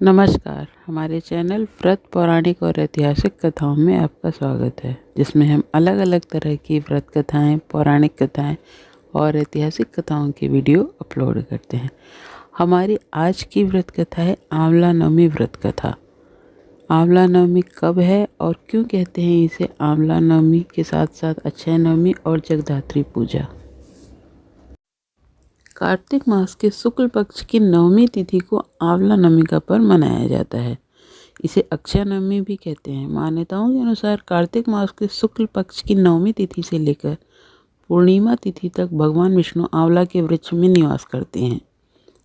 नमस्कार। हमारे चैनल व्रत पौराणिक और ऐतिहासिक कथाओं में आपका स्वागत है, जिसमें हम अलग अलग तरह की व्रत कथाएं, पौराणिक कथाएं और ऐतिहासिक कथाओं की वीडियो अपलोड करते हैं। हमारी आज की व्रत कथा है आंवला नवमी व्रत कथा। आंवला नवमी कब है और क्यों कहते हैं इसे आंवला नवमी के साथ साथ अक्षय नवमी और जगदात्री पूजा। कार्तिक मास के शुक्ल पक्ष की नवमी तिथि को आंवला नवमी का पर्व मनाया जाता है। इसे अक्षय नवमी भी कहते हैं। मान्यताओं के अनुसार कार्तिक मास के शुक्ल पक्ष की नवमी तिथि से लेकर पूर्णिमा तिथि तक भगवान विष्णु आंवला के वृक्ष में निवास करते हैं।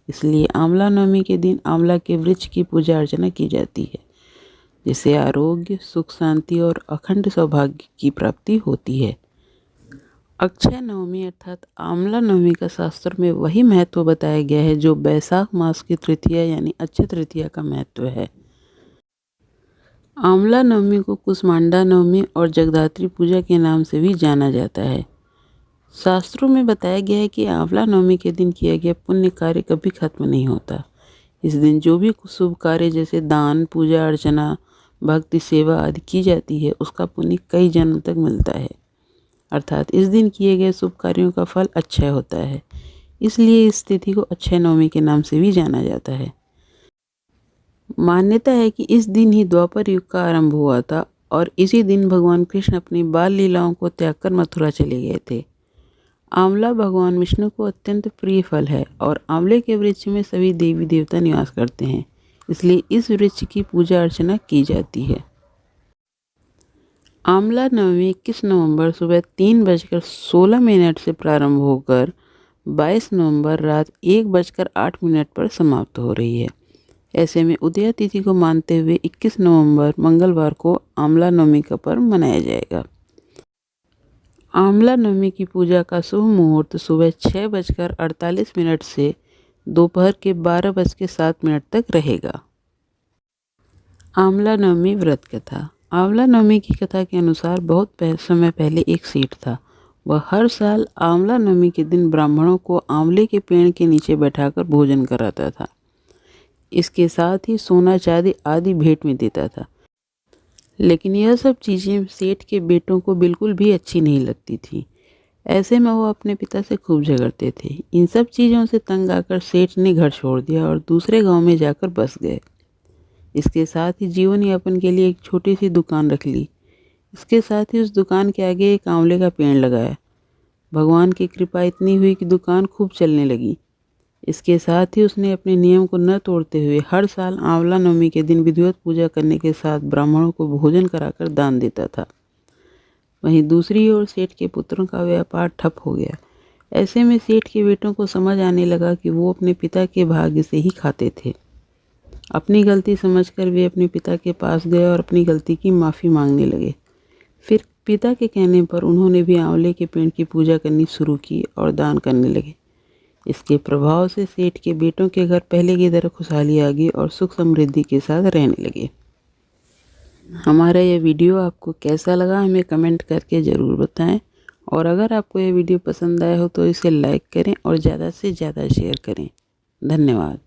इसलिए आंवला नवमी के दिन आंवला के वृक्ष की पूजा अर्चना की जाती है, जिससे आरोग्य, सुख, शांति और अखंड सौभाग्य की प्राप्ति होती है। अक्षय नवमी अर्थात आंवला नवमी का शास्त्र में वही महत्व बताया गया है जो बैसाख मास की तृतीया यानी अक्षय तृतीया का महत्व है। आंवला नवमी को कुसमांडा नवमी और जगदात्री पूजा के नाम से भी जाना जाता है। शास्त्रों में बताया गया है कि आंवला नवमी के दिन किया गया पुण्य कार्य कभी खत्म नहीं होता। इस दिन जो भी शुभ कार्य जैसे दान, पूजा अर्चना, भक्ति सेवा आदि की जाती है, उसका पुण्य कई जन्म तक मिलता है। अर्थात इस दिन किए गए शुभ कार्यों का फल अक्षय होता है। इसलिए इस तिथि को अक्षय नवमी के नाम से भी जाना जाता है। मान्यता है कि इस दिन ही द्वापर युग का आरंभ हुआ था और इसी दिन भगवान कृष्ण अपनी बाल लीलाओं को त्याग कर मथुरा चले गए थे। आंवला भगवान विष्णु को अत्यंत प्रिय फल है और आंवले के वृक्ष में सभी देवी देवता निवास करते हैं। इसलिए इस वृक्ष की पूजा अर्चना की जाती है। आंवला नवमी 21 नवंबर सुबह 3:16 से प्रारंभ होकर 22 नवंबर रात 1:08 पर समाप्त हो रही है। ऐसे में उदया तिथि को मानते हुए 21 नवंबर मंगलवार को आंवला नवमी का पर्व मनाया जाएगा। आंवला नवमी की पूजा का शुभ मुहूर्त सुबह 6:48 से दोपहर के 12:07 तक रहेगा। आंवला नवमी व्रत कथा। आंवला नवमी की कथा के अनुसार बहुत समय पहले एक सेठ था। वह हर साल आंवला नवमी के दिन ब्राह्मणों को आंवले के पेड़ के नीचे बैठाकर भोजन कराता था। इसके साथ ही सोना चांदी आदि भेंट में देता था। लेकिन यह सब चीज़ें सेठ के बेटों को बिल्कुल भी अच्छी नहीं लगती थी। ऐसे में वो अपने पिता से खूब झगड़ते थे। इन सब चीज़ों से तंग आकर सेठ ने घर छोड़ दिया और दूसरे गाँव में जाकर बस गए। इसके साथ ही जीवन यापन के लिए एक छोटी सी दुकान रख ली। इसके साथ ही उस दुकान के आगे एक आंवले का पेड़ लगाया। भगवान की कृपा इतनी हुई कि दुकान खूब चलने लगी। इसके साथ ही उसने अपने नियम को न तोड़ते हुए हर साल आंवला नवमी के दिन विधिवत पूजा करने के साथ ब्राह्मणों को भोजन कराकर दान देता था। वहीं दूसरी ओर सेठ के पुत्रों का व्यापार ठप हो गया। ऐसे में सेठ के बेटों को समझ आने लगा कि वो अपने पिता के भाग्य से ही खाते थे। अपनी गलती समझकर वे अपने पिता के पास गए और अपनी गलती की माफ़ी मांगने लगे। फिर पिता के कहने पर उन्होंने भी आंवले के पेड़ की पूजा करनी शुरू की और दान करने लगे। इसके प्रभाव से सेठ के बेटों के घर पहले की तरह खुशहाली आ गई और सुख समृद्धि के साथ रहने लगे। हमारा यह वीडियो आपको कैसा लगा हमें कमेंट करके ज़रूर बताएं और अगर आपको यह वीडियो पसंद आया हो तो इसे लाइक करें और ज़्यादा से ज़्यादा शेयर करें। धन्यवाद।